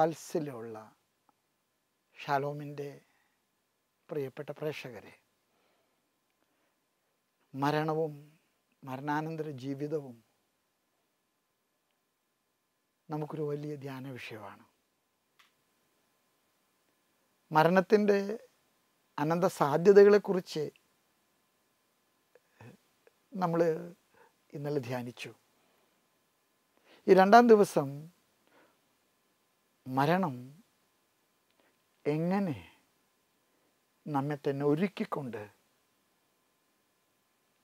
വാത്സല്യമുള്ള ഷാലോമിൻ്റെ പ്രിയപ്പെട്ട പ്രേക്ഷകരെ, മരണവും മരണാനന്തര ജീവിതവും നമുക്കൊരു വലിയ ധ്യാന വിഷയമാണ്. മരണത്തിൻ്റെ അനന്ത സാധ്യതകളെക്കുറിച്ച് നമ്മൾ ഇന്നലെ ധ്യാനിച്ചു. ഈ രണ്ടാം ദിവസം മരണം എങ്ങനെ നമ്മെ തന്നെ ഒരുക്കിക്കൊണ്ട്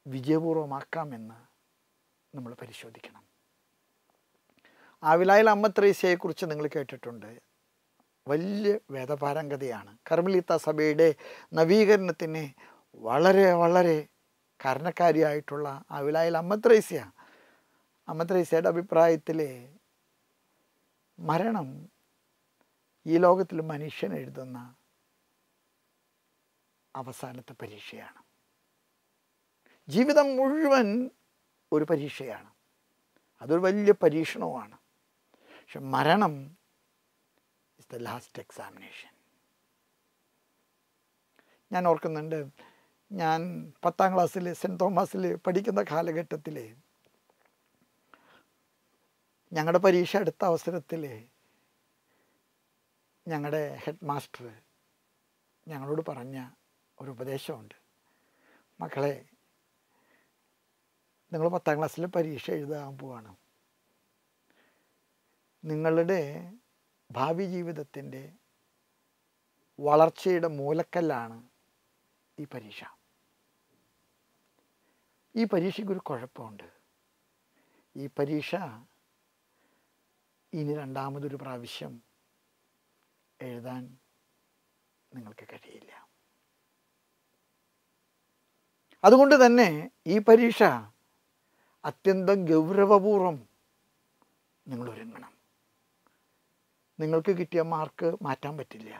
വിജയപൂർവമാക്കാമെന്ന് നമ്മൾ പരിശോധിക്കണം. ആവിലായിൽ അമ്മ ത്രേസ്യയെക്കുറിച്ച് നിങ്ങൾ കേട്ടിട്ടുണ്ട്. വലിയ വേദപാരംഗതയാണ്. കർമ്മലീത്ത സഭയുടെ നവീകരണത്തിന് വളരെ വളരെ കാരണക്കാരിയായിട്ടുള്ള ആവിലായിൽ അമ്മ ത്രേസ്യയുടെ അഭിപ്രായത്തിൽ മരണം ഈ ലോകത്തിൽ മനുഷ്യൻ എഴുതുന്ന അവസാനത്തെ പരീക്ഷയാണ്. ജീവിതം മുഴുവൻ ഒരു പരീക്ഷയാണ്, അതൊരു വലിയ പരീക്ഷണവുമാണ്. പക്ഷെ മരണം ഇസ് ദ ലാസ്റ്റ് എക്സാമിനേഷൻ. ഞാൻ ഓർക്കുന്നുണ്ട്, ഞാൻ 10ാം ക്ലാസ്സിൽ സെൻറ്റ് തോമസിൽ പഠിക്കുന്ന കാലഘട്ടത്തിൽ ഞങ്ങളുടെ പരീക്ഷ എടുത്ത അവസരത്തിൽ ഞങ്ങളുടെ ഹെഡ് മാസ്റ്റർ ഞങ്ങളോട് പറഞ്ഞ ഒരു ഉപദേശമുണ്ട്. മക്കളെ, നിങ്ങൾ 10ാം ക്ലാസ്സിൽ പരീക്ഷ എഴുതാൻ പോവാണ്. നിങ്ങളുടെ ഭാവി ജീവിതത്തിൻ്റെ വളർച്ചയുടെ മൂലക്കല്ലാണ് ഈ പരീക്ഷ. ഈ പരീക്ഷയ്ക്കൊരു കുഴപ്പമുണ്ട്. ഈ പരീക്ഷ ഇനി രണ്ടാമതൊരു പ്രാവശ്യം എഴുതാൻ നിങ്ങൾക്ക് കഴിയില്ല. അതുകൊണ്ട് തന്നെ ഈ പരീക്ഷ അത്യന്തം ഗൗരവപൂർവം നിങ്ങൾ ഒരുങ്ങണം. നിങ്ങൾക്ക് കിട്ടിയ മാർക്ക് മാറ്റാൻ പറ്റില്ല,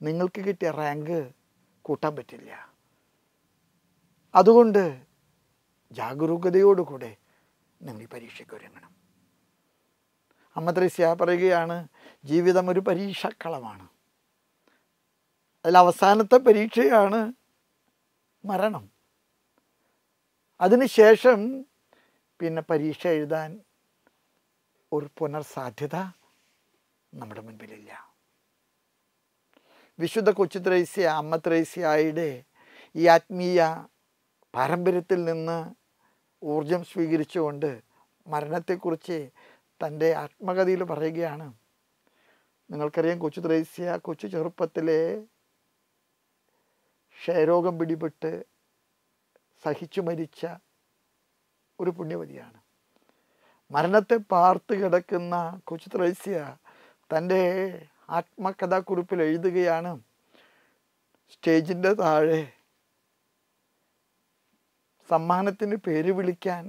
നിങ്ങൾക്ക് കിട്ടിയ റാങ്ക് കൂട്ടാൻ പറ്റില്ല. അതുകൊണ്ട് ജാഗരൂകതയോടുകൂടെ നിങ്ങൾ ഈ പരീക്ഷയ്ക്ക് ഒരുങ്ങണം. അമ്മ ത്രേസ്യ പറയുകയാണ്, ജീവിതം ഒരു പരീക്ഷാക്കളമാണ്. അതിൽ അവസാനത്തെ പരീക്ഷയാണ് മരണം. അതിനുശേഷം പിന്നെ പരീക്ഷ എഴുതാൻ ഒരു പുനർസാധ്യത നമ്മുടെ മുൻപിലില്ല. വിശുദ്ധ കൊച്ചു ത്രേസ്യ അമ്മ ത്രേസ്യയുടെ ഈ ആത്മീയ പാരമ്പര്യത്തിൽ നിന്ന് ഊർജം സ്വീകരിച്ചുകൊണ്ട് മരണത്തെക്കുറിച്ച് തൻ്റെ ആത്മകഥയിൽ പറയുകയാണ്. നിങ്ങൾക്കറിയാം, കൊച്ചു ത്രേസ്യ കൊച്ചു ചെറുപ്പത്തിലെ ക്ഷയരോഗം പിടിപെട്ട് സഹിച്ചു മരിച്ച ഒരു പുണ്യവതിയാണ്. മരണത്തെ പാർത്ത് കിടക്കുന്ന കൊച്ചു ത്രേസ്യ തൻ്റെ ആത്മകഥാക്കുറിപ്പിൽ എഴുതുകയാണ്, സ്റ്റേജിൻ്റെ താഴെ സമ്മാനത്തിന് പേര് വിളിക്കാൻ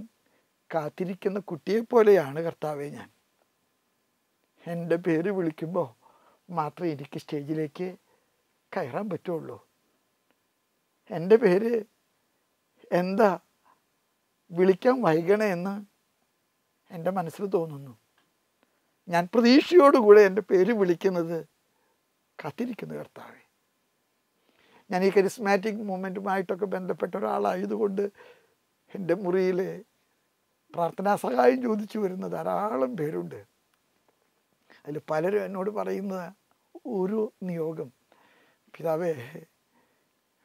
കാത്തിരിക്കുന്ന കുട്ടിയെപ്പോലെയാണ് കർത്താവെ ഞാൻ. എൻ്റെ പേര് വിളിക്കുമ്പോൾ മാത്രമേ എനിക്ക് സ്റ്റേജിലേക്ക് കയറാൻ പറ്റുള്ളൂ. എൻ്റെ പേര് എന്താ വിളിക്കാൻ വൈകണേ എന്ന് എൻ്റെ മനസ്സിൽ തോന്നുന്നു. ഞാൻ പ്രതീക്ഷയോടുകൂടെ എൻ്റെ പേര് വിളിക്കുന്നത് കാത്തിരിക്കുന്നു കർത്താവെ. ഞാൻ ഈ കരിസ്മാറ്റിക് മൂവ്മെൻറ്റുമായിട്ടൊക്കെ ബന്ധപ്പെട്ട ഒരാളായതുകൊണ്ട് എൻ്റെ മുറിയിൽ പ്രാർത്ഥനാ സഹായം ചോദിച്ചു വരുന്ന ധാരാളം പേരുണ്ട്. അതിൽ പലരും എന്നോട് പറയുന്ന ഒരു നിയോഗം, പിതാവേ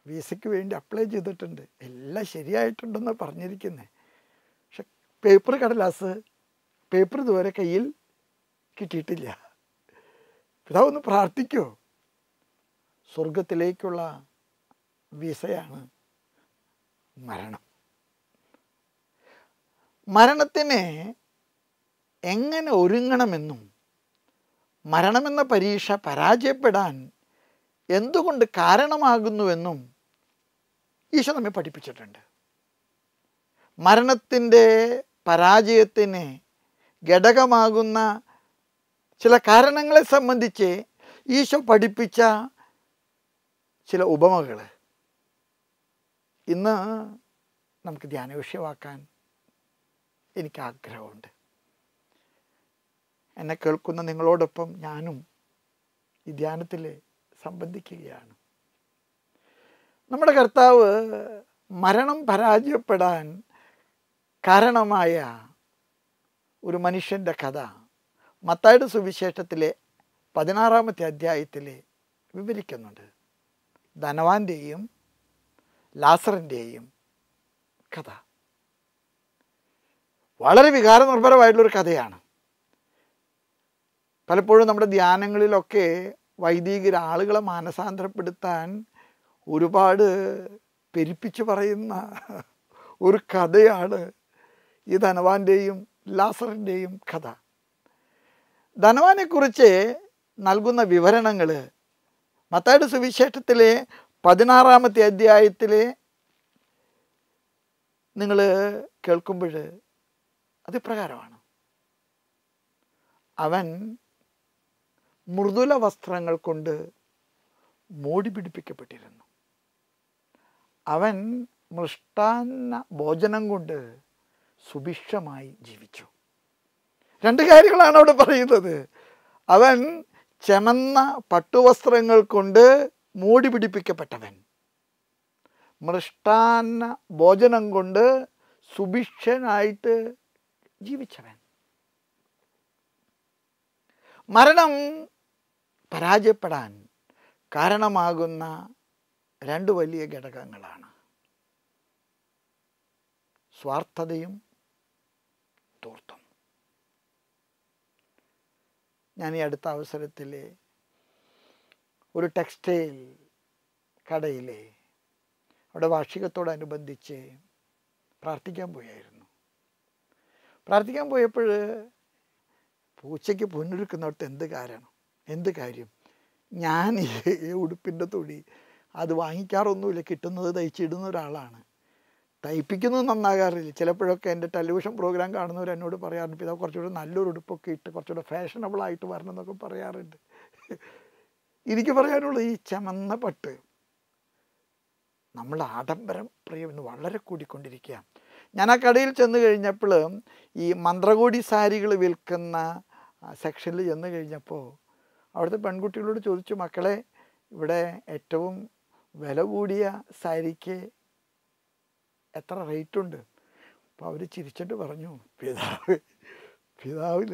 വിസയ്ക്ക് വേണ്ടി അപ്ലൈ ചെയ്തിട്ടുണ്ട്, എല്ലാം ശരിയായിട്ടുണ്ടെന്ന് പറഞ്ഞിരിക്കുന്നത്, പക്ഷെ പേപ്പർ ഇതുവരെ കയ്യിൽ കിട്ടിയിട്ടില്ല. പിതാവ് ഒന്ന് പ്രാർത്ഥിക്കോ. സ്വർഗത്തിലേക്കുള്ള വിസയാണ് മരണം. മരണത്തിന് എങ്ങനെ ഒരുങ്ങണമെന്നും മരണമെന്ന പരീക്ഷ പരാജയപ്പെടാൻ എന്തുകൊണ്ട് കാരണമാകുന്നുവെന്നും ഈശോ നമ്മെ പഠിപ്പിച്ചിട്ടുണ്ട്. മരണത്തിൻ്റെ പരാജയത്തിന് ഘടകമാകുന്ന ചില കാരണങ്ങളെ സംബന്ധിച്ച് ഈശോ പഠിപ്പിച്ച ചില ഉപമകൾ ഇന്ന് നമുക്ക് ധ്യാന വിഷയമാക്കാൻ എനിക്ക് ആഗ്രഹമുണ്ട്. എന്നെ കേൾക്കുന്ന നിങ്ങളോടൊപ്പം ഞാനും ഈ ധ്യാനത്തിൽ സംബന്ധിക്കുകയാണ്. നമ്മുടെ കർത്താവ് മരണം പരാജയപ്പെടാൻ കാരണമായ ഒരു മനുഷ്യൻ്റെ കഥ മത്തായിയുടെ സുവിശേഷത്തിലെ 16-ാമത്തെ അധ്യായത്തിൽ വിവരിക്കുന്നുണ്ട്. ധനവാന്റെയും ലാസറിൻ്റെയും കഥ വളരെ വികാരനിർഭരമായിട്ടുള്ളൊരു കഥയാണ്. പലപ്പോഴും നമ്മുടെ ധ്യാനങ്ങളിലൊക്കെ വൈദികർ ആളുകളെ മാനസാന്തരപ്പെടുത്താൻ ഒരുപാട് പെരുപ്പിച്ച് പറയുന്ന ഒരു കഥയാണ് ഈ ധനവാന്റെയും ലാസറിൻ്റെയും കഥ. ധനവാനെക്കുറിച്ച് നൽകുന്ന വിവരണങ്ങൾ മത്തായിയുടെ സുവിശേഷത്തിലെ 16-ാമത്തെ അധ്യായത്തിൽ നിങ്ങൾ കേൾക്കുമ്പോൾ അത് പ്രകാരമാണ്. അവൻ മൃദുല വസ്ത്രങ്ങൾ കൊണ്ട് മോടി പിടിപ്പിക്കപ്പെട്ടിരുന്നു. അവൻ മൃഷ്ടാന്ന ഭോജനം കൊണ്ട് സുഭിക്ഷമായി ജീവിച്ചു. രണ്ട് കാര്യങ്ങളാണ് അവിടെ പറയുന്നത്. അവൻ ചെമന്ന പട്ടുവസ്ത്രങ്ങൾ കൊണ്ട് മോടി പിടിപ്പിക്കപ്പെട്ടവൻ, മൃഷ്ടാന്ന ഭോജനം കൊണ്ട് സുഭിക്ഷനായിട്ട് ജീവിച്ചവൻ. മരണം പരാജയപ്പെടാൻ കാരണമാകുന്ന രണ്ട് വലിയ ഘടകങ്ങളാണ് സ്വാർത്ഥതയും ധൂർത്തും. ഞാൻ ഈ അടുത്ത അവസരത്തിൽ ഒരു ടെക്സ്റ്റൈൽ കടയിൽ അവിടെ വാർഷികത്തോടനുബന്ധിച്ച് പ്രാർത്ഥിക്കാൻ പോയായിരുന്നു. പ്രാർത്ഥിക്കാൻ പോയപ്പോൾ പൂച്ചയ്ക്ക് പൊന്നൊരുക്കുന്നിടത്ത് എന്ത് കാര്യം, ഞാൻ ഈ ഉടുപ്പിൻ്റെ തുണി അത് വാങ്ങിക്കാറൊന്നുമില്ല, കിട്ടുന്നത് തയ്ച്ചിടുന്ന ഒരാളാണ്. തയ്പ്പിക്കുന്നത് നന്നാകാറില്ല. ചിലപ്പോഴൊക്കെ എൻ്റെ ടെലിവിഷൻ പ്രോഗ്രാം കാണുന്നവർ എന്നോട് പറയാറുണ്ട്, പിതാവ് കുറച്ചുകൂടെ നല്ലൊരു ഉടുപ്പൊക്കെ ഇട്ട് കുറച്ചുകൂടെ ഫാഷനബിളായിട്ട് വരണം എന്നൊക്കെ പറയാറുണ്ട്. എനിക്ക് പറയാനുള്ളത് ഈ ചമന്ന പട്ട് നമ്മൾ ആഡംബരം പ്രിയം ഇന്ന് വളരെ കൂടിക്കൊണ്ടിരിക്കുക. ഞാൻ ആ കടയിൽ ചെന്ന് കഴിഞ്ഞപ്പോൾ ഈ മന്ത്രകോടി സാരികൾ വിൽക്കുന്ന സെക്ഷനിൽ ചെന്ന് കഴിഞ്ഞപ്പോൾ അവിടുത്തെ പെൺകുട്ടികളോട് ചോദിച്ചു, മക്കളെ ഇവിടെ ഏറ്റവും വില കൂടിയ സാരിക്ക് എത്ര റേറ്റ് ഉണ്ട്? അപ്പോൾ അവർ ചിരിച്ചിട്ട് പറഞ്ഞു, പിതാവിൽ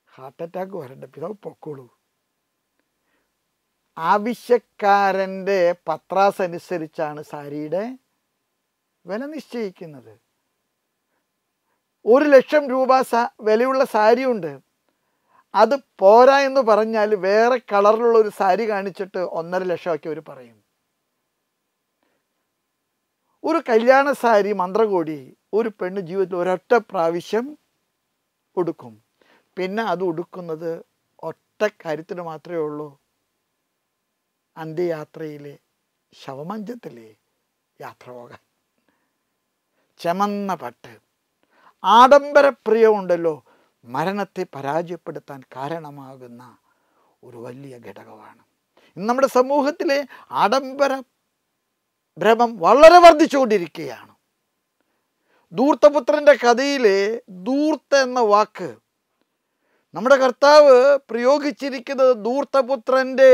ഹാർട്ട് അറ്റാക്ക് വരണ്ട, പിതാവ് പൊക്കോളൂ. ആവശ്യക്കാരൻ്റെ പത്രാസ് അനുസരിച്ചാണ് സാരിയുടെ വില നിശ്ചയിക്കുന്നത്. 1,00,000 രൂപ വിലയുള്ള സാരിയുണ്ട്. അത് പോരാ എന്ന് പറഞ്ഞാൽ വേറെ കളറിലുള്ള ഒരു സാരി കാണിച്ചിട്ട് 1,50,000 ഒക്കെ അവർ പറയും. ഒരു കല്യാണ സാരി മന്ത്രകോടി ഒരു പെണ്ണ് ജീവിതത്തിൽ ഒരൊറ്റ പ്രാവശ്യം ഉടുക്കും. പിന്നെ അത് ഉടുക്കുന്നത് ഒറ്റ കാര്യത്തിന് മാത്രമേ ഉള്ളൂ, അന്ത്യയാത്രയിലെ ശവമഞ്ചത്തിലെ യാത്ര പോകാൻ. ചമന്ന പട്ട് ആഡംബരപ്രിയമുണ്ടല്ലോ, മരണത്തെ പരാജയപ്പെടുത്താൻ കാരണമാകുന്ന ഒരു വലിയ ഘടകമാണ്. ഇന്ന് നമ്മുടെ സമൂഹത്തിലെ ആഡംബര ഭ്രമം വളരെ വർദ്ധിച്ചുകൊണ്ടിരിക്കുകയാണ്. ധൂർത്തപുത്രൻ്റെ കഥയിലെ ധൂർത്ത എന്ന വാക്ക് നമ്മുടെ കർത്താവ് പ്രയോഗിച്ചിരിക്കുന്നത് ധൂർത്തപുത്രൻ്റെ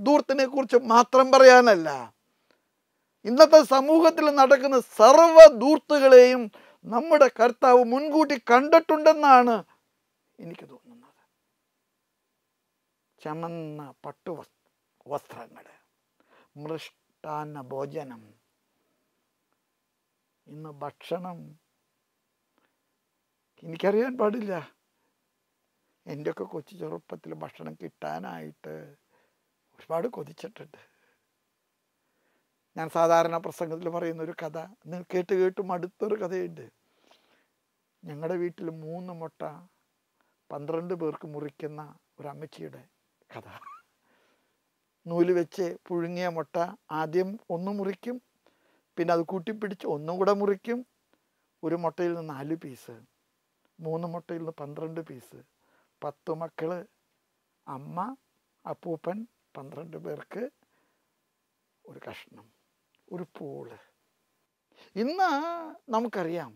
ധൂർത്തിനെ കുറിച്ച് മാത്രം പറയാനല്ല, ഇന്നത്തെ സമൂഹത്തിൽ നടക്കുന്ന സർവ്വ ധൂർത്തുകളെയും നമ്മുടെ കർത്താവ് മുൻകൂട്ടി കണ്ടിട്ടുണ്ടെന്നാണ് എനിക്ക് തോന്നുന്നത്. ചമന്ന പട്ടു വസ്ത്രങ്ങൾ, മൃഷ്ടാന്ന ഭോജനം. ഇന്ന് ഭക്ഷണം എനിക്കറിയാൻ പാടില്ല, എൻ്റെയൊക്കെ കൊച്ചു ചെറുപ്പത്തിൽ ഭക്ഷണം കിട്ടാനായിട്ട് ഒരുപാട് കൊതിച്ചിട്ടുണ്ട്. ഞാൻ സാധാരണ പ്രസംഗത്തിൽ പറയുന്നൊരു കഥ കേട്ട് മടുത്തൊരു കഥയുണ്ട്. ഞങ്ങളുടെ വീട്ടിൽ 3 മുട്ട 12 പേർക്ക് മുറിക്കുന്ന ഒരു അമ്മച്ചിയുടെ കഥ. നൂല് വെച്ച് പുഴുങ്ങിയ മുട്ട ആദ്യം 1 മുറിക്കും, പിന്നെ അത് കൂട്ടിപ്പിടിച്ച് 1 കൂടെ മുറിക്കും. ഒരു മുട്ടയിൽ നിന്ന് 4 പീസ്, 3 മുട്ടയിൽ നിന്ന് 12 പീസ്, 10 മക്കൾ, അമ്മ, അപ്പൂപ്പൻ, 12 പേർക്ക് ഒരു കഷ്ണം, ഒരു പൂള്. ഇന്ന് നമുക്കറിയാം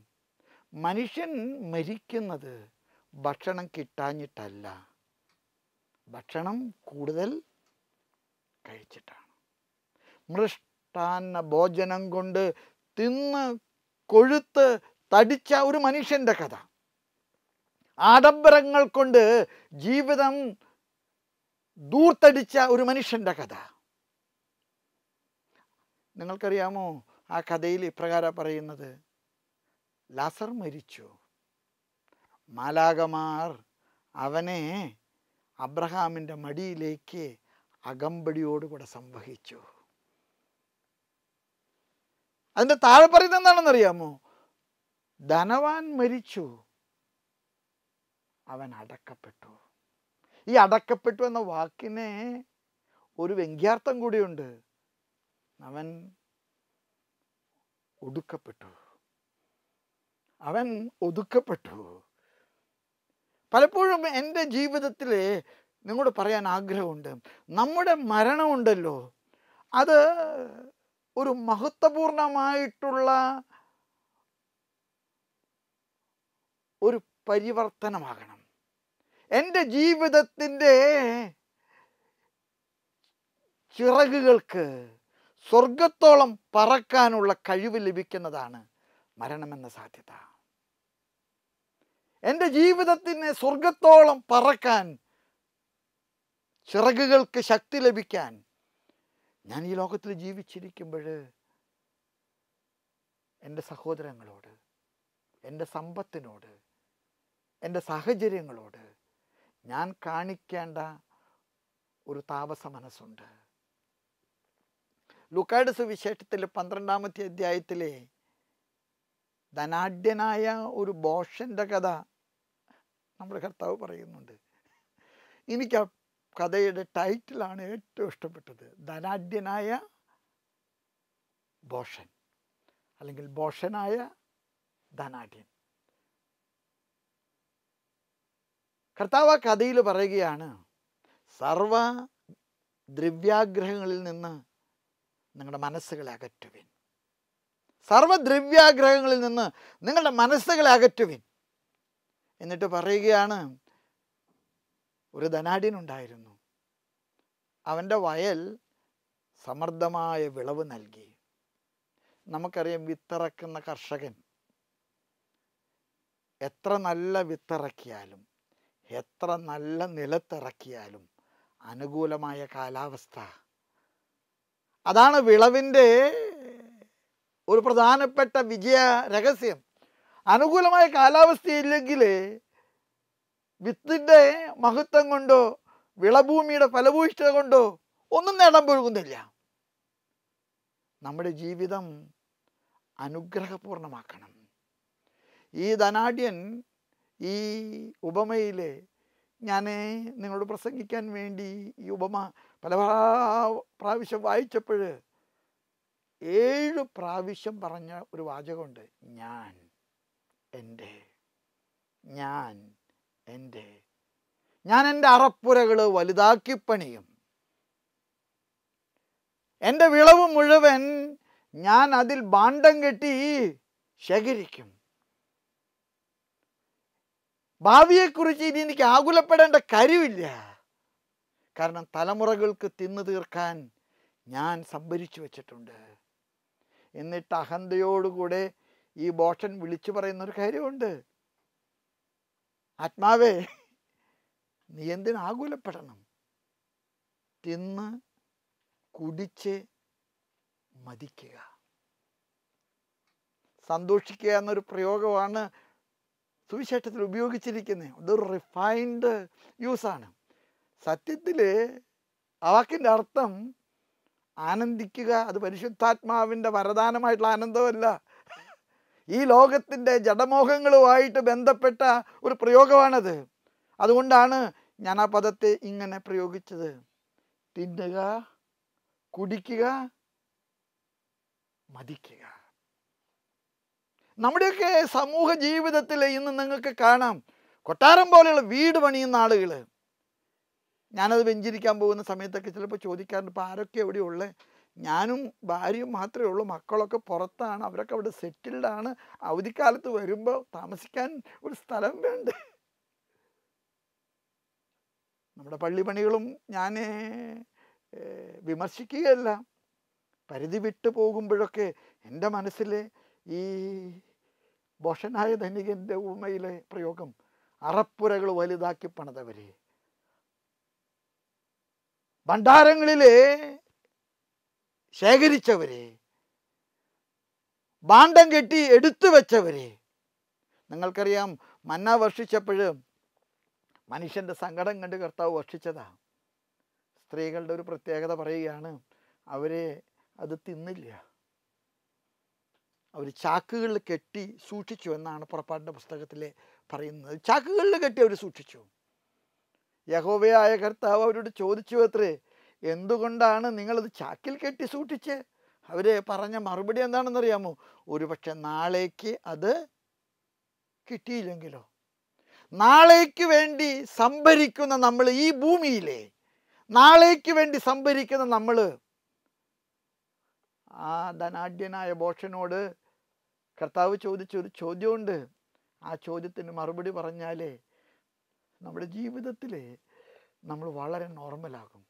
മനുഷ്യൻ മരിക്കുന്നത് ഭക്ഷണം കിട്ടാഞ്ഞിട്ടല്ല, ഭക്ഷണം കൂടുതൽ കഴിച്ചിട്ടാണ്. മൃഷ്ടാന്ന ഭോജനം കൊണ്ട് തിന്ന് കൊഴുത്ത് തടിച്ച ഒരു മനുഷ്യൻ്റെ കഥ, ആഡംബരങ്ങൾ കൊണ്ട് ജീവിതം ദൂർത്തടിച്ച ഒരു മനുഷ്യൻ്റെ കഥ. നിങ്ങൾക്കറിയാമോ, ആ കഥയിൽ ഇപ്രകാരം പറയുന്നത്, ലാസർ മരിച്ചു, മാലാകമാർ അവനെ അബ്രഹാമിൻ്റെ മടിയിലേക്ക് അകമ്പടിയോടുകൂടെ സംവഹിച്ചു. അതിൻ്റെ താഴെ പറയുന്നത് എന്താണെന്നറിയാമോ? ധനവാൻ മരിച്ചു, അവൻ അടക്കപ്പെട്ടു. ഈ അടക്കപ്പെട്ടു എന്ന വാക്കിന് ഒരു വ്യംഗ്യാർത്ഥം കൂടിയുണ്ട്. അവൻ ഒടുക്കപ്പെട്ടു, അവൻ ഒതുക്കപ്പെട്ടു. പലപ്പോഴും എൻ്റെ ജീവിതത്തിൽ നിങ്ങളോട് പറയാൻ ആഗ്രഹമുണ്ട്, നമ്മുടെ മരണമുണ്ടല്ലോ, അത് ഒരു മഹത്വപൂർണമായിട്ടുള്ള ഒരു പരിവർത്തനമാകണം. എൻ്റെ ജീവിതത്തിൻ്റെ ചിറകുകൾക്ക് സ്വർഗത്തോളം പറക്കാനുള്ള കഴിവ് ലഭിക്കുന്നതാണ് മരണമെന്ന സാധ്യത. എൻ്റെ ജീവിതത്തിന് സ്വർഗത്തോളം പറക്കാൻ, ചിറകുകൾക്ക് ശക്തി ലഭിക്കാൻ, ഞാൻ ഈ ലോകത്തിൽ ജീവിച്ചിരിക്കുമ്പോൾ എൻ്റെ സഹോദരങ്ങളോട്, എൻ്റെ സമ്പത്തിനോട്, എൻ്റെ സാഹചര്യങ്ങളോട് ഞാൻ കാണിക്കേണ്ട ഒരു താപസ മനസ്സുണ്ട്. ലൂക്കായുടെ സുവിശേഷത്തിൽ 12-ാമത്തെ അധ്യായത്തിലെ ധനാഢ്യനായ ഒരു ഭോഷൻ്റെ കഥ നമ്മുടെ കർത്താവ് പറയുന്നുണ്ട്. എനിക്ക് ആ കഥയുടെ ടൈറ്റിലാണ് ഏറ്റവും ഇഷ്ടപ്പെട്ടത്, ധനാഢ്യനായ ഭോഷൻ, അല്ലെങ്കിൽ ഭോഷനായ ധനാഢ്യൻ. കർത്താവ് ആ കഥയിൽ പറയുകയാണ്, സർവ ദ്രവ്യാഗ്രഹങ്ങളിൽ നിന്ന് നിങ്ങളുടെ മനസ്സുകളെ അകറ്റുവിൻ, സർവദ്രവ്യാഗ്രഹങ്ങളിൽ നിന്ന് നിങ്ങളുടെ മനസ്സുകളെ അകറ്റുവിൻ. എന്നിട്ട് പറയുകയാണ്, ഒരു ധനാഢ്യനുണ്ടായിരുന്നു, അവൻ്റെ വയൽ സമൃദ്ധമായ വിളവ് നൽകി. നമുക്കറിയാം, വിത്തിറക്കുന്ന കർഷകൻ എത്ര നല്ല വിത്തിറക്കിയാലും, എത്ര നല്ല നിലത്തിറക്കിയാലും അനുകൂലമായ കാലാവസ്ഥ, അതാണ് വിളവിൻ്റെ ഒരു പ്രധാനപ്പെട്ട വിജയ രഹസ്യം. അനുകൂലമായ കാലാവസ്ഥയില്ലെങ്കിൽ വിത്തിൻ്റെ മഹത്വം കൊണ്ടോ വിളഭൂമിയുടെ ഫലഭൂയിഷ്ഠത കൊണ്ടോ ഒന്നും നേടാൻ പോകുന്നില്ല. നമ്മുടെ ജീവിതം അനുഗ്രഹപൂർണമാക്കണം. ഈ ധനാഢ്യൻ ഈ ഉപമയിൽ ഞാൻ നിങ്ങളോട് പ്രസംഗിക്കാൻ വേണ്ടി ഈ ഉപമ പല പ്രാവശ്യം വായിച്ചപ്പോൾ 7 പ്രാവശ്യം പറഞ്ഞ ഒരു വാചകമുണ്ട്, ഞാൻ എൻ്റെ, ഞാൻ എൻ്റെ, ഞാൻ എൻ്റെ അറപ്പുരകൾ വലുതാക്കി പണിയും, എൻ്റെ വിളവ് മുഴുവൻ ഞാൻ അതിൽ ഭാണ്ഡം കെട്ടി ശേഖരിക്കും. ഭാവിയെക്കുറിച്ച് ഇനി എനിക്ക് ആകുലപ്പെടേണ്ട കാര്യമില്ല, കാരണം തലമുറകൾക്ക് തിന്നു തീർക്കാൻ ഞാൻ സംഭരിച്ചു വച്ചിട്ടുണ്ട്. എന്നിട്ട് അഹന്തയോടുകൂടെ ഈ ഭോഷൻ വിളിച്ചു പറയുന്നൊരു കാര്യമുണ്ട്, ആത്മാവേ നീ എന്തിന് ആകുലപ്പെടണം, തിന്ന് കുടിച്ച് മതിക്കുക. സന്തോഷിക്കുക എന്നൊരു പ്രയോഗമാണ് സുവിശേഷത്തിൽ ഉപയോഗിച്ചിരിക്കുന്നത്. അതൊരു റിഫൈൻഡ് യൂസാണ്. സത്യത്തിൽ ആ വാക്കിൻ്റെ അർത്ഥം ആനന്ദിക്കുക, അത് പരിശുദ്ധാത്മാവിൻ്റെ വരദാനമായിട്ടുള്ള ആനന്ദമല്ല, ഈ ലോകത്തിൻ്റെ ജഡമോഹങ്ങളുമായിട്ട് ബന്ധപ്പെട്ട ഒരു പ്രയോഗമാണത്. അതുകൊണ്ടാണ് ഞാൻ ആ പദത്തെ ഇങ്ങനെ പ്രയോഗിച്ചത്, തിന്നുക, കുടിക്കുക, മതിക്കുക. നമ്മുടെയൊക്കെ സമൂഹ ജീവിതത്തിൽ ഇന്ന് നിങ്ങൾക്ക് കാണാം, കൊട്ടാരം പോലെയുള്ള വീട് പണിയുന്ന ആളുകൾ. ഞാനത് വെഞ്ചരിക്കാൻ പോകുന്ന സമയത്തൊക്കെ ചിലപ്പോൾ ചോദിക്കാറുണ്ട്, ഇപ്പോൾ ആരൊക്കെ എവിടെ ഉള്ളത്? ഞാനും ഭാര്യയും മാത്രമേ ഉള്ളൂ, മക്കളൊക്കെ പുറത്താണ്, അവരൊക്കെ അവിടെ സെറ്റിൽഡാണ്. അവധിക്കാലത്ത് വരുമ്പോൾ താമസിക്കാൻ ഒരു സ്ഥലം വേണ്ടേ? നമ്മുടെ പള്ളിപ്പണികളും ഞാൻ വിമർശിക്കുകയല്ല. പരിധി വിട്ടു പോകുമ്പോഴൊക്കെ എൻ്റെ മനസ്സിൽ ഈ ബോഷനായ ധനികൻ്റെ ഉമയിലെ പ്രയോഗം, അറപ്പുരകൾ വലുതാക്കി പണിതവരെ, ഭണ്ഡാരങ്ങളിലെ ശേഖരിച്ചവരെ, ഭാണ്ഡം കെട്ടി എടുത്തു വെച്ചവരെ. നിങ്ങൾക്കറിയാം, മന്ന വർഷിച്ചപ്പോൾ മനുഷ്യൻ്റെ സങ്കടം കണ്ട് കർത്താവ് വർഷിച്ചതാ. സ്ത്രീകളുടെ ഒരു പ്രത്യേകത പറയുകയാണ്, അവരെ അത് തിന്നില്ല, അവർ ചാക്കുകളിൽ കെട്ടി സൂക്ഷിച്ചു എന്നാണ് പുറപ്പാടിൻ്റെ പുസ്തകത്തിൽ പറയുന്നത്. ചാക്കുകളിൽ കെട്ടി അവർ സൂക്ഷിച്ചു. യഹോവയായ കർത്താവ് അവരോട് ചോദിച്ചു അത്രേ, എന്തുകൊണ്ടാണ് നിങ്ങളത് ചാക്കിൽ കെട്ടി സൂക്ഷിച്ച്? അവർ പറഞ്ഞ മറുപടി എന്താണെന്നറിയാമോ? ഒരുപക്ഷെ നാളേക്ക് അത് കിട്ടിയില്ലെങ്കിലോ. നാളേക്ക് വേണ്ടി സംഭരിക്കുന്ന നമ്മൾ, ഈ ഭൂമിയിലെ നാളേക്ക് വേണ്ടി സംഭരിക്കുന്ന നമ്മൾ, ആ ധനാഢ്യനായ ബോഷനോട് കർത്താവ് ചോദിച്ചൊരു ചോദ്യമുണ്ട്. ആ ചോദ്യത്തിന് മറുപടി പറഞ്ഞാൽ നമ്മുടെ ജീവിതത്തിൽ നമ്മൾ വളരെ നോർമലാകും.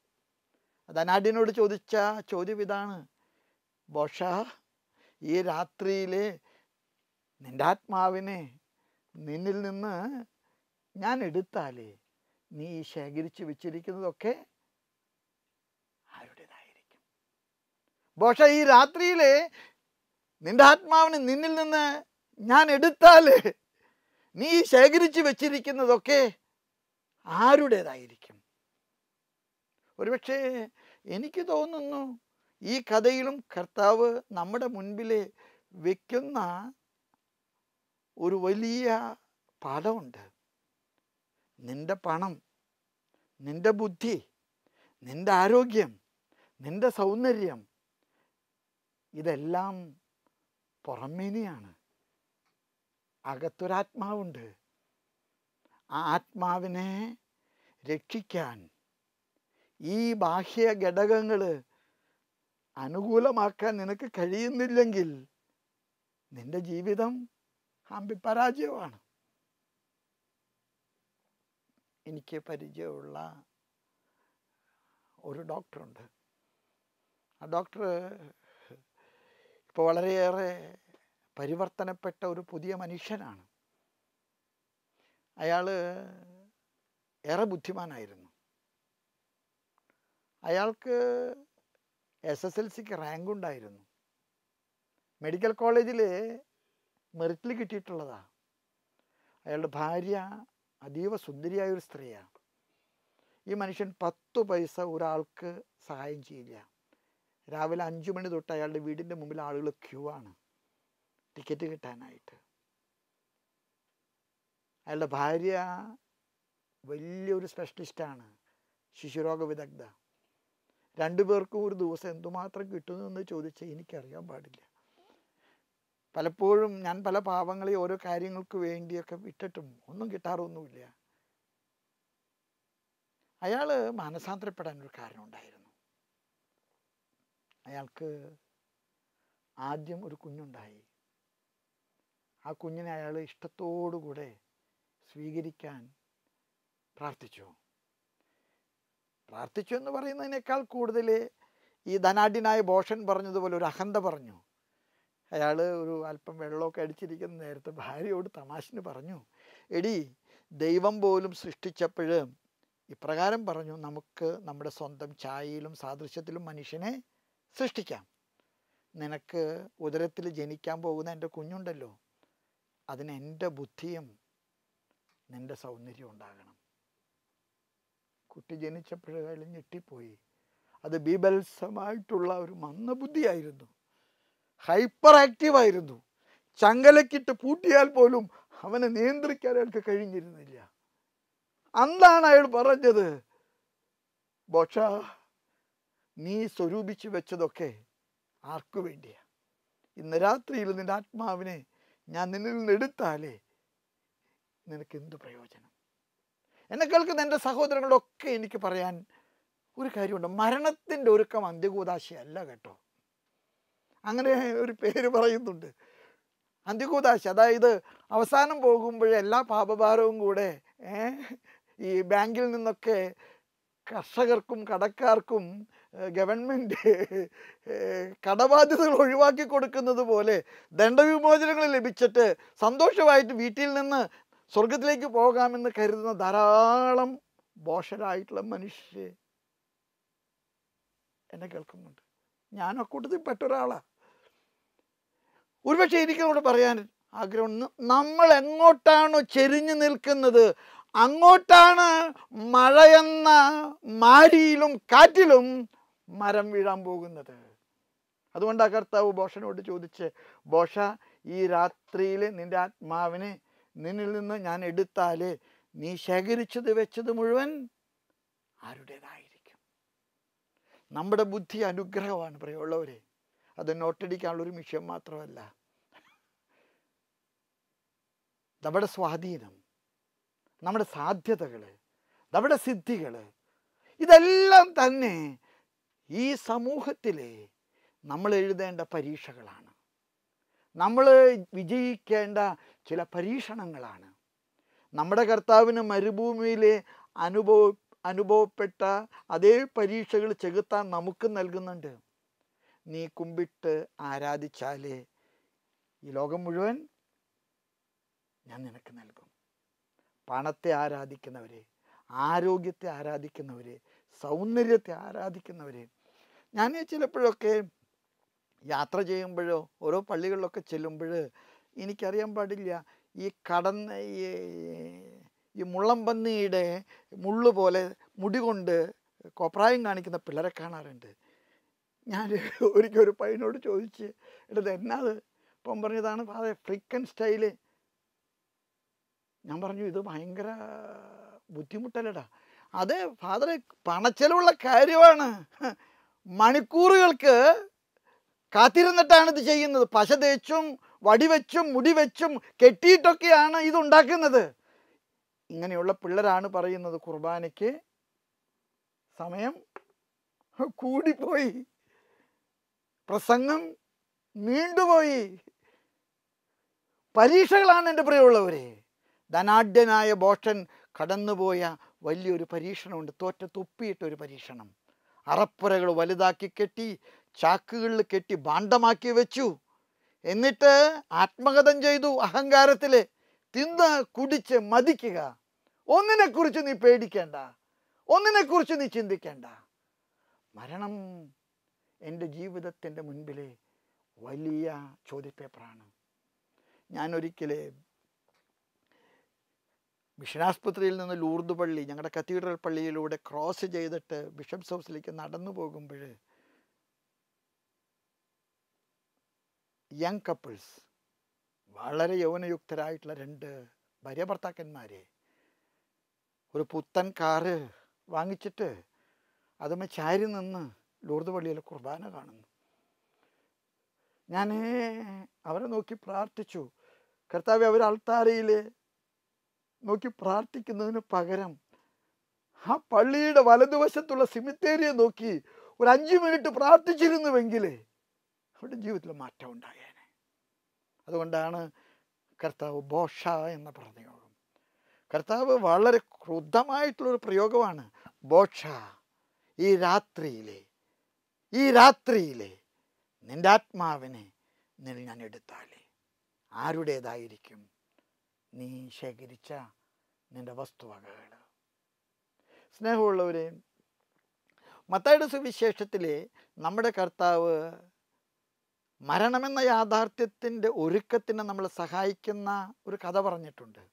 ധനാഢ്യനോട് ചോദിച്ച ചോദ്യം ഇതാണ്, ബോഷ, ഈ രാത്രിയിൽ നിൻ്റെ ആത്മാവിനെ നിന്നിൽ നിന്ന് ഞാൻ എടുത്താലേ നീ ശേഖരിച്ച് വെച്ചിരിക്കുന്നതൊക്കെ ആരുടേതായിരിക്കും? ബോഷ, ഈ രാത്രിയിൽ നിൻ്റെ ആത്മാവിനെ നിന്നിൽ നിന്ന് ഞാൻ എടുത്താലേ നീ ശേഖരിച്ച് വെച്ചിരിക്കുന്നതൊക്കെ ആരുടേതായിരിക്കും? ഒരുപക്ഷെ എനിക്ക് തോന്നുന്നു ഈ കഥയിലും കർത്താവ് നമ്മുടെ മുൻപിൽ വയ്ക്കുന്ന ഒരു വലിയ പാഠമുണ്ട്. നിൻ്റെ പണം, നിൻ്റെ ബുദ്ധി, നിൻ്റെ ആരോഗ്യം, നിൻ്റെ സൗന്ദര്യം, ഇതെല്ലാം പുറമേനിയാണ്. അകത്തൊരാത്മാവുണ്ട്. ആ ആത്മാവിനെ രക്ഷിക്കാൻ ഈ ബാഹ്യ ഘടകങ്ങൾ അനുകൂലമാക്കാൻ നിനക്ക് കഴിയുന്നില്ലെങ്കിൽ നിന്റെ ജീവിതം അമ്പിപരാജയമാണ്. എനിക്ക് പരിചയമുള്ള ഒരു ഡോക്ടറുണ്ട്. ആ ഡോക്ടർ ഇപ്പോൾ വളരെയേറെ പരിവർത്തനപ്പെട്ട ഒരു പുതിയ മനുഷ്യനാണ്. അയാൾ ഏറെ ബുദ്ധിമാനായിരുന്നു. അയാൾക്ക് SSLCക്ക് റാങ്ക് ഉണ്ടായിരുന്നു. മെഡിക്കൽ കോളേജിൽ മെറിറ്റിൽ കിട്ടിയിട്ടുള്ളതാണ്. അയാളുടെ ഭാര്യ അതീവ സുന്ദരിയായൊരു സ്ത്രീയാണ്. ഈ മനുഷ്യൻ 10 പൈസ ഒരാൾക്ക് സഹായം ചെയ്യില്ല. രാവിലെ 5 മണി തൊട്ട് അയാളുടെ വീടിൻ്റെ മുമ്പിൽ ആളുകൾ ക്യൂ ആണ് ടിക്കറ്റ് കിട്ടാനായിട്ട്. അയാളുടെ ഭാര്യ വലിയൊരു സ്പെഷ്യലിസ്റ്റാണ്, ശിശുരോഗ വിദഗ്ധ. 2 പേർക്കും ഒരു ദിവസം എന്തുമാത്രം കിട്ടുമെന്ന് ചോദിച്ചാൽ എനിക്കറിയാൻ പാടില്ല. പലപ്പോഴും ഞാൻ പല പാവങ്ങളെ ഓരോ കാര്യങ്ങൾക്ക് വേണ്ടിയൊക്കെ വിട്ടിട്ടും ഒന്നും കിട്ടാറൊന്നുമില്ല. അയാൾ മാനസാന്തരപ്പെടാനൊരു കാരണമുണ്ടായിരുന്നു. അയാൾക്ക് ആദ്യം ഒരു കുഞ്ഞുണ്ടായി. ആ കുഞ്ഞിനെ അയാൾ ഇഷ്ടത്തോടുകൂടെ സ്വീകരിക്കാൻ പ്രാർത്ഥിച്ചു എന്ന് പറയുന്നതിനേക്കാൾ കൂടുതൽ ഈ ധനാഢ്യനായ ബോഷൻ പറഞ്ഞതുപോലെ ഒരു അഹന്ത പറഞ്ഞു. അയാൾ ഒരു അല്പം വെള്ളമൊക്കെ അടിച്ചിരിക്കുന്ന നേരത്തെ ഭാര്യയോട് തമാശന് പറഞ്ഞു, എടി, ദൈവം പോലും സൃഷ്ടിച്ചപ്പോൾ ഇപ്രകാരം പറഞ്ഞു, നമുക്ക് നമ്മുടെ സ്വന്തം ഛായയിലും സാദൃശ്യത്തിലും മനുഷ്യനെ സൃഷ്ടിക്കാം. നിനക്ക് ഉദരത്തിൽ ജനിക്കാൻ പോകുന്ന എൻ്റെ കുഞ്ഞുണ്ടല്ലോ, അതിന് എൻ്റെ ബുദ്ധിയും നിൻ്റെ സൗന്ദര്യം ഉണ്ടാകണം. കുട്ടി ജനിച്ചപ്പോഴേ അയാൾ ഞെട്ടിപ്പോയി. അത് ബീഭത്സമായിട്ടുള്ള ഒരു മന്ദബുദ്ധിയായിരുന്നു. ഹൈപ്പർ ആക്റ്റീവായിരുന്നു. ചങ്ങലക്കിട്ട് പൂട്ടിയാൽ പോലും അവനെ നിയന്ത്രിക്കാൻ അയാൾക്ക് കഴിഞ്ഞിരുന്നില്ല. അന്നാണ് അയാൾ പറഞ്ഞത്, ബോഷ, നീ സ്വരൂപിച്ച് വെച്ചതൊക്കെ ആർക്കു വേണ്ടിയാ? ഇന്ന് രാത്രിയിൽ നിന്റെ ആത്മാവിനെ ഞാൻ നിന്നിൽ നിന്ന് എടുത്താലേ നിനക്ക് എന്ത് പ്രയോജനം? എന്നെ കേൾക്കുന്ന എൻ്റെ സഹോദരങ്ങളൊക്കെ എനിക്ക് പറയാൻ ഒരു കാര്യമുണ്ട്. മരണത്തിൻ്റെ ഒരുക്കം അന്ത്യകൂദാശയല്ല കേട്ടോ. അങ്ങനെ ഒരു പേര് പറയുന്നുണ്ട്, അന്ത്യകൂദാശ. അതായത് അവസാനം പോകുമ്പോഴേ എല്ലാ പാപഭാരവും കൂടെ ഈ ബാങ്കിൽ നിന്നൊക്കെ കർഷകർക്കും കടക്കാർക്കും ഗവൺമെൻറ് കടബാധ്യതകൾ ഒഴിവാക്കി കൊടുക്കുന്നത് പോലെ ദണ്ഡവിമോചനങ്ങൾ ലഭിച്ചിട്ട് സന്തോഷമായിട്ട് വീട്ടിൽ നിന്ന് സ്വർഗത്തിലേക്ക് പോകാമെന്ന് കരുതുന്ന ധാരാളം ബോഷരായിട്ടുള്ള മനുഷ്യരെ എന്നെ കേൾക്കുന്നുണ്ട്. ഞാൻ അക്കൂട്ടത്തിൽ പെട്ട ഒരാളാണ്. ഒരുപക്ഷെ എനിക്കവിടെ പറയാൻ ആഗ്രഹം, നമ്മൾ എങ്ങോട്ടാണോ ചെരിഞ്ഞു നിൽക്കുന്നത് അങ്ങോട്ടാണ് മഴയെന്ന മാരിയിലും കാറ്റിലും മരം വീഴാൻ പോകുന്നത്. അതുകൊണ്ടാണ് കർത്താവ് ബോഷനോട് ചോദിച്ച്, ബോഷ, ഈ രാത്രിയിൽ നിന്റെ ആത്മാവിനെ നിന്നിൽ നിന്ന് ഞാൻ എടുത്താൽ നീ ശേഖരിച്ചത് വെച്ചത് മുഴുവൻ ആരുടേതായിരിക്കും? നമ്മുടെ ബുദ്ധി അനുഗ്രഹമാണ് പ്രിയമുള്ളവരെ. അത് നോട്ടടിക്കാനുള്ളൊരു മിഷൻ മാത്രമല്ല, നമ്മുടെ സ്വാധീനം, നമ്മുടെ സാധ്യതകൾ, നമ്മുടെ സിദ്ധികൾ, ഇതെല്ലാം തന്നെ ഈ സമൂഹത്തിലെ നമ്മൾ എഴുതേണ്ട പരീക്ഷകളാണ്. നമ്മൾ വിജയിക്കേണ്ട ചില പരീക്ഷണങ്ങളാണ്. നമ്മുടെ കർത്താവിന് മരുഭൂമിയിലെ അനുഭവപ്പെട്ട അതേ പരീക്ഷകൾ ചെകുത്താൻ നമുക്ക് നൽകുന്നുണ്ട്. നീ കുമ്പിട്ട് ആരാധിച്ചാലേ ഈ ലോകം മുഴുവൻ ഞാൻ നിനക്ക് നൽകും. പണത്തെ ആരാധിക്കുന്നവരെ, ആരോഗ്യത്തെ ആരാധിക്കുന്നവരെ, സൗന്ദര്യത്തെ ആരാധിക്കുന്നവരെ, ഞാൻ ചിലപ്പോഴൊക്കെ യാത്ര ചെയ്യുമ്പോഴോ ഓരോ പള്ളികളിലൊക്കെ ചെല്ലുമ്പോൾ എനിക്കറിയാൻ പാടില്ല, ഈ മുള്ളംപന്നിയുടെ മുള്ളു പോലെ മുടി കൊണ്ട് കോപ്രായം കാണിക്കുന്ന പിള്ളേരെ കാണാറുണ്ട്. ഞാൻ ഒരിക്കൽ ഒരു പയ്യനോട് ചോദിച്ച്, എടുത്ത് എന്നാത്? ഇപ്പം പറഞ്ഞതാണ് ഫാദർ ഫ്രിക്കൻ സ്റ്റൈല്. ഞാൻ പറഞ്ഞു, ഇത് ഭയങ്കര ബുദ്ധിമുട്ടല്ലടാ. അത് ഫാദറെ പണച്ചെലവുള്ള കാര്യമാണ്. മണിക്കൂറുകൾക്ക് കാത്തിരുന്നിട്ടാണ് ഇത് ചെയ്യുന്നത്. പശ തേച്ചും വടിവെച്ചും മുടി വെച്ചും കെട്ടിയിട്ടൊക്കെയാണ് ഇതുണ്ടാക്കുന്നത്. ഇങ്ങനെയുള്ള പിള്ളേരാണ് പറയുന്നത് കുർബാനയ്ക്ക് സമയം കൂടിപ്പോയി, പ്രസംഗം നീണ്ടുപോയി. പരീക്ഷകളാണ് എൻ്റെ പ്രിയമുള്ളവരെ. ധനാഢ്യനായ ബോഷൻ കടന്നുപോയ വലിയൊരു പരീക്ഷണമുണ്ട്, തോറ്റ തുപ്പിയിട്ടൊരു പരീക്ഷണം. അറപ്പുരകൾ വലുതാക്കി കെട്ടി, ചാക്കുകളിൽ കെട്ടി ഭാണ്ഡമാക്കി വെച്ചു. എന്നിട്ട് ആത്മകഥം ചെയ്തു. അഹങ്കാരത്തിൽ തിന്ന് കുടിച്ച് മതിക്കുക. ഒന്നിനെക്കുറിച്ച് നീ പേടിക്കേണ്ട, ഒന്നിനെക്കുറിച്ച് നീ ചിന്തിക്കേണ്ട. മരണം എൻ്റെ ജീവിതത്തിൻ്റെ മുൻപിലെ വലിയ ചോദ്യപേപ്പറാണ്. ഞാനൊരിക്കൽ മിഷനാസ്പത്രിയിൽ നിന്ന് ലൂർദ് പള്ളി, ഞങ്ങളുടെ കത്തീഡ്രൽ പള്ളിയിലൂടെ ക്രോസ് ചെയ്തിട്ട് ബിഷപ്സ് ഹൗസിലേക്ക് നടന്നു പോകുമ്പോൾ യങ് കപ്പിൾസ്, വളരെ യൗവനയുക്തരായിട്ടുള്ള 2 ഭാര്യ ഭർത്താക്കന്മാരെ ഒരു പുത്തൻ കാറ് വാങ്ങിച്ചിട്ട് അതുമേ ചാരി നിന്ന് ലൂർദ് പള്ളിയിലെ കുർബാന കാണുന്നു. ഞാൻ അവരെ നോക്കി പ്രാർത്ഥിച്ചു, കർത്താവേ, അവർ അൾത്താരയിൽ നോക്കി പ്രാർത്ഥിക്കുന്നതിന് പകരം ആ പള്ളിയുടെ വലതുവശത്തുള്ള സിമിത്തേരിയെ നോക്കി ഒരു 5 മിനിറ്റ് പ്രാർത്ഥിച്ചിരുന്നുവെങ്കിൽ അവരുടെ ജീവിതത്തിൽ മാറ്റം ഉണ്ടായേനെ. അതുകൊണ്ടാണ് കർത്താവ് ബോഷ എന്ന പ്രയോഗം. കർത്താവ് വളരെ ക്രുദ്ധമായിട്ടുള്ളൊരു പ്രയോഗമാണ്. ബോഷ, ഈ രാത്രിയിലെ നിന്റെ ആത്മാവിനെ ഞാൻ എടുത്താലേ ആരുടേതായിരിക്കും നീ ശേഖരിച്ച നിന്റെ വസ്തുവകകൾ? സ്നേഹമുള്ളവരെ, മത്തായിയുടെ സുവിശേഷത്തിലെ നമ്മുടെ കർത്താവ് മരണമെന്ന യാഥാർത്ഥ്യത്തിൻ്റെ ഒരുക്കത്തിന് നമ്മളെ സഹായിക്കുന്ന ഒരു കഥ പറഞ്ഞിട്ടുണ്ട്.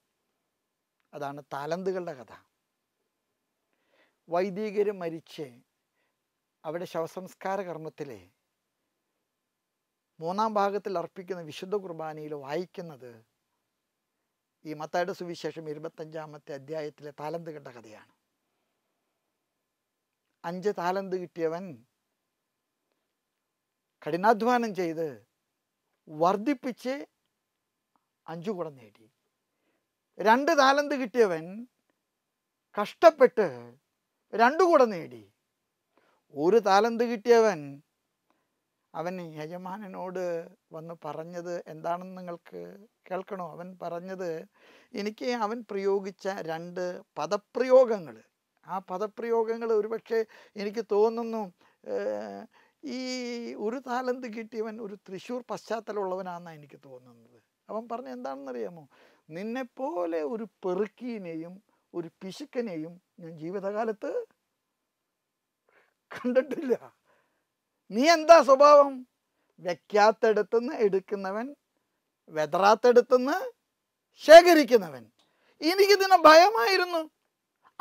അതാണ് താലന്തുകളുടെ കഥ. വൈദികർ മരിച്ച് അവിടെ ശവസംസ്കാര കർമ്മത്തിലെ 3-ാം ഭാഗത്തിൽ അർപ്പിക്കുന്ന വിശുദ്ധ കുർബാനയിൽ വായിക്കുന്നത് ഈ മത്തായിയുടെ സുവിശേഷം 25-ാമത്തെ അധ്യായത്തിലെ താലന്തുകളുടെ കഥയാണ്. 5 താലന്ത് കിട്ടിയവൻ കഠിനാധ്വാനം ചെയ്ത് വർദ്ധിപ്പിച്ച് 5 കുടം നേടി. 2 താലന്ത് കിട്ടിയവൻ കഷ്ടപ്പെട്ട് 2 കുടം നേടി. 1 താലന്ത് കിട്ടിയവൻ അവൻ യജമാനനോട് വന്ന് പറഞ്ഞത് എന്താണെന്ന് നിങ്ങൾക്ക് കേൾക്കണോ? അവൻ പറഞ്ഞത്, എനിക്ക് അവൻ പ്രയോഗിച്ച 2 പദപ്രയോഗങ്ങൾ ആ പദപ്രയോഗങ്ങൾ ഒരുപക്ഷെ എനിക്ക് തോന്നുന്നു ഈ ഒരു താലന്ത് കിട്ടിയവൻ ഒരു തൃശ്ശൂർ പശ്ചാത്തലമുള്ളവനാണെന്നാണ് എനിക്ക് തോന്നുന്നത്. അവൻ പറഞ്ഞ എന്താണെന്നറിയാമോ? നിന്നെപ്പോലെ ഒരു പെറുക്കീനെയും ഒരു പിശുക്കനെയും ഞാൻ ജീവിതകാലത്ത് കണ്ടിട്ടില്ല. നീ എന്താ സ്വഭാവം? വെക്കാത്തടുത്തുനിന്ന് എടുക്കുന്നവൻ, വെതറാത്തടുത്തുനിന്ന് ശേഖരിക്കുന്നവൻ. എനിക്കിതിനെ ഭയമായിരുന്നു.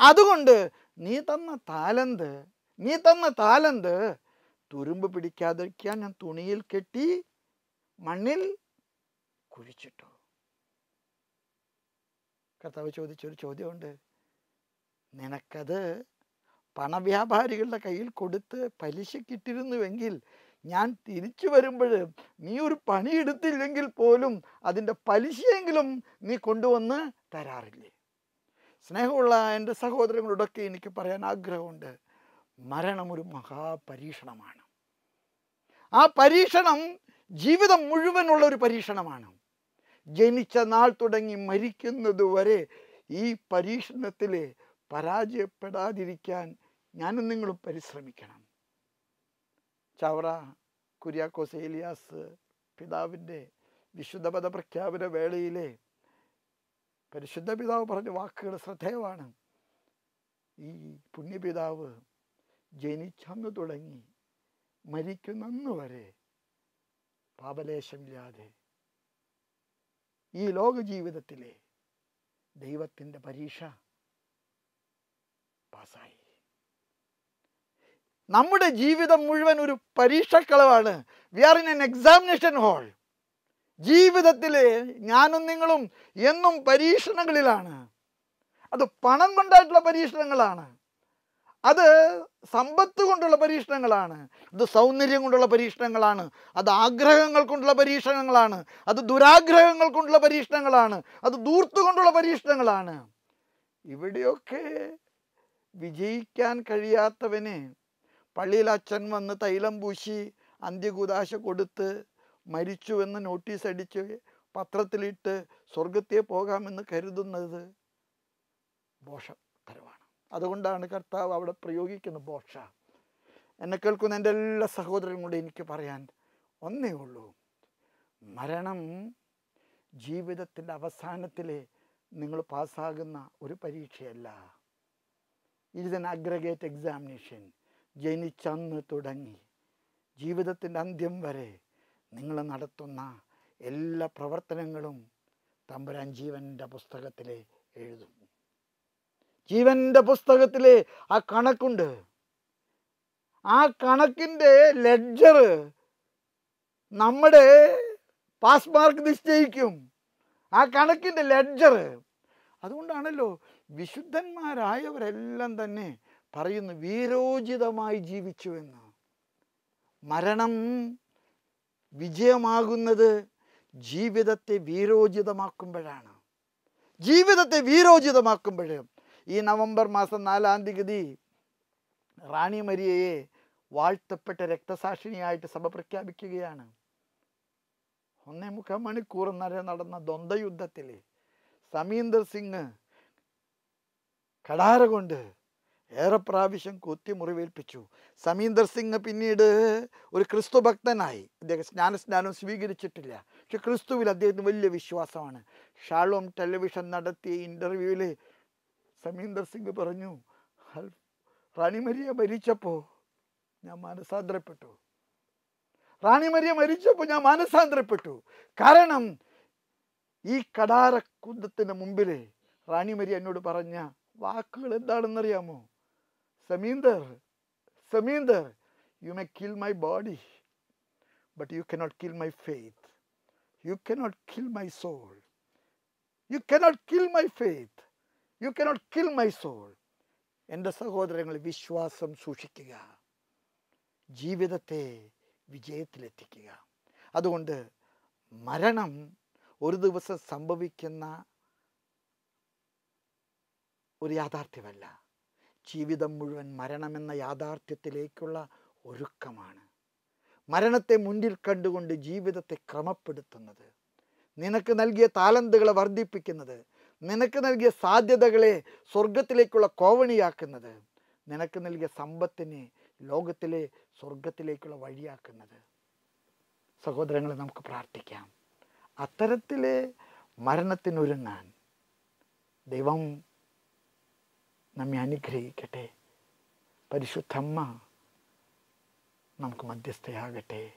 അതുകൊണ്ട് നീ തന്ന താലന്ത് തുരുമ്പ് പിടിക്കാതിരിക്കാൻ ഞാൻ തുണിയിൽ കെട്ടി മണ്ണിൽ കുഴിച്ചിട്ടു. കർത്താവ് ചോദിച്ചൊരു ചോദ്യമുണ്ട്. നിനക്കത് പണവ്യാപാരികളുടെ കയ്യിൽ കൊടുത്ത് പലിശക്കിട്ടിരുന്നുവെങ്കിൽ ഞാൻ തിരിച്ചു വരുമ്പോൾ നീ ഒരു പണിയെടുത്തില്ലെങ്കിൽ പോലും അതിൻ്റെ പലിശയെങ്കിലും നീ കൊണ്ടുവന്ന് തരാറില്ലേ? സ്നേഹമുള്ള എൻ്റെ സഹോദരങ്ങളോടൊക്കെ എനിക്ക് പറയാൻ ആഗ്രഹമുണ്ട്. മരണം ഒരു മഹാപരീക്ഷണമാണ്. ആ പരീക്ഷണം ജീവിതം മുഴുവനുള്ള ഒരു പരീക്ഷണമാണ്. ജനിച്ച നാൾ തുടങ്ങി മരിക്കുന്നത് വരെ ഈ പരീക്ഷണത്തിൽ പരാജയപ്പെടാതിരിക്കാൻ ഞാനും നിങ്ങളും പരിശ്രമിക്കണം. ചവറ കുര്യാക്കോസ് ഏലിയാസ് പിതാവിൻ്റെ വിശുദ്ധപദ പ്രഖ്യാപന വേളയിലെ പരിശുദ്ധ പിതാവ് പറഞ്ഞ വാക്കുകൾ ശ്രദ്ധേയമാണ്. ഈ പുണ്യപിതാവ് ജനിച്ചന്ന് തുടങ്ങി മരിക്കുന്നന്ന് വരെ പാപലേശമില്ലാതെ ഈ ലോക ജീവിതത്തിലെ ദൈവത്തിൻ്റെ പരീക്ഷ പാസ്സായി. നമ്മുടെ ജീവിതം മുഴുവൻ ഒരു പരീക്ഷക്കളവാണ്. We are in an examination hall. ജീവിതത്തിൽ ഞാനും നിങ്ങളും എന്നും പരീക്ഷണങ്ങളിലാണ്. അത് പണം കൊണ്ടായിട്ടുള്ള പരീക്ഷണങ്ങളാണ്, അത് സമ്പത്ത് കൊണ്ടുള്ള പരീക്ഷണങ്ങളാണ്, അത് സൗന്ദര്യം കൊണ്ടുള്ള പരീക്ഷണങ്ങളാണ്, അത് ആഗ്രഹങ്ങൾ കൊണ്ടുള്ള പരീക്ഷണങ്ങളാണ്, അത് ദുരാഗ്രഹങ്ങൾ കൊണ്ടുള്ള പരീക്ഷണങ്ങളാണ്, അത് ധൂർത്ത് കൊണ്ടുള്ള പരീക്ഷണങ്ങളാണ്. ഇവിടെയൊക്കെ വിജയിക്കാൻ കഴിയാത്തവനെ പള്ളിയിൽ അച്ഛൻ വന്ന് തൈലം പൂശി അന്ത്യകുദാശ കൊടുത്ത് മരിച്ചുവെന്ന് നോട്ടീസ് അടിച്ച് പത്രത്തിലിട്ട് സ്വർഗത്തെ പോകാമെന്ന് കരുതുന്നത് ബോഷത്തരമാണ്. അതുകൊണ്ടാണ് കർത്താവ് അവിടെ പ്രയോഗിക്കുന്ന ബോഷ. എന്നെ കേൾക്കുന്ന എൻ്റെ എല്ലാ സഹോദരനും കൂടെ എനിക്ക് പറയാൻ ഒന്നേ ഉള്ളൂ. മരണം ജീവിതത്തിൻ്റെ അവസാനത്തിൽ നിങ്ങൾ പാസ്സാകുന്ന ഒരു പരീക്ഷയല്ല. It is an aggregate examination. ജനിച്ചന്ന് തുടങ്ങി ജീവിതത്തിൻ്റെ അന്ത്യം വരെ നിങ്ങൾ നടത്തുന്ന എല്ലാ പ്രവർത്തനങ്ങളും തമ്പുരാൻ ജീവൻ്റെ പുസ്തകത്തിൽ എഴുതും. ജീവൻ്റെ പുസ്തകത്തിൽ ആ കണക്കുണ്ട്. ആ കണക്കിൻ്റെ ലെഡ്ജർ നമ്മുടെ പാസ് മാർക്ക് നിശ്ചയിക്കും. ആ കണക്കിൻ്റെ ലെഡ്ജർ. അതുകൊണ്ടാണല്ലോ വിശുദ്ധന്മാരായവരെല്ലാം തന്നെ പറയുന്നു വീരോചിതമായി ജീവിച്ചുവെന്ന്. മരണം വിജയമാകുന്നത് ജീവിതത്തെ വീരോചിതമാക്കുമ്പോഴാണ്. ജീവിതത്തെ വീരോചിതമാക്കുമ്പോൾ ഈ നവംബർ മാസം 4-ാം തീയതി റാണി മരിയയെ വാഴ്ത്തപ്പെട്ട രക്തസാക്ഷിണിയായിട്ട് സഭ പ്രഖ്യാപിക്കുകയാണ്. 1.25 മണിക്കൂർ നടന്ന ദ്വന്ദ്വയുദ്ധത്തിൽ സമീന്ദർ സിംഗ് കടാര കൊണ്ട് ഏറെ പ്രാവശ്യം കുത്തി മുറിവേൽപ്പിച്ചു. സമീന്ദർ സിംഗ് പിന്നീട് ഒരു ക്രിസ്തു ഭക്തനായി. അദ്ദേഹം സ്നാനം സ്വീകരിച്ചിട്ടില്ല, പക്ഷെ ക്രിസ്തുവിൽ അദ്ദേഹത്തിന് വലിയ വിശ്വാസമാണ്. ഷാലോം ടെലിവിഷൻ നടത്തിയ ഇൻ്റർവ്യൂവിൽ സമീന്ദർ സിംഗ് പറഞ്ഞു, റാണി മരിയ മരിച്ചപ്പോൾ ഞാൻ മാനസാന്തരപ്പെട്ടു. റാണി മരിയ മരിച്ചപ്പോൾ ഞാൻ മാനസാന്തരപ്പെട്ടു. കാരണം ഈ കടാരക്കുന്തത്തിന് മുമ്പിൽ റാണി മരിയ എന്നോട് പറഞ്ഞ വാക്കുകൾ എന്താണെന്നറിയാമോ? സമീന്ദർ, you may kill my body, but you cannot kill my faith. You cannot kill my soul. You cannot kill my faith. You cannot kill my soul. എൻ്റെ സഹോദരങ്ങൾ, വിശ്വാസം സൂക്ഷിക്കുക, ജീവിതത്തെ വിജയത്തിലെത്തിക്കുക. അതുകൊണ്ട് മരണം ഒരു ദിവസം സംഭവിക്കുന്ന ഒരു യാഥാർത്ഥ്യമല്ല. ജീവിതം മുഴുവൻ മരണമെന്ന യാഥാർത്ഥ്യത്തിലേക്കുള്ള ഒരുക്കമാണ്. മരണത്തെ മുന്നിൽ കണ്ടുകൊണ്ട് ജീവിതത്തെ ക്രമപ്പെടുത്തുന്നത്, നിനക്ക് നൽകിയ താലന്തുകളെ വർദ്ധിപ്പിക്കുന്നത്, നിനക്ക് നൽകിയ സാധ്യതകളെ സ്വർഗത്തിലേക്കുള്ള കോവണിയാക്കുന്നത്, നിനക്ക് നൽകിയ സമ്പത്തിനെ ലോകത്തിലെ സ്വർഗത്തിലേക്കുള്ള വഴിയാക്കുന്നത്. സഹോദരങ്ങളെ, നമുക്ക് പ്രാർത്ഥിക്കാം. അത്തരത്തിലെ മരണത്തിനൊരുങ്ങാൻ ദൈവം നമ്മെ അനുഗ്രഹിക്കട്ടെ. പരിശുദ്ധമ്മ നമുക്ക് മധ്യസ്ഥയാകട്ടെ.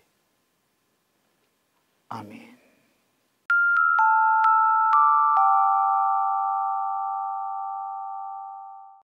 ആമേൻ.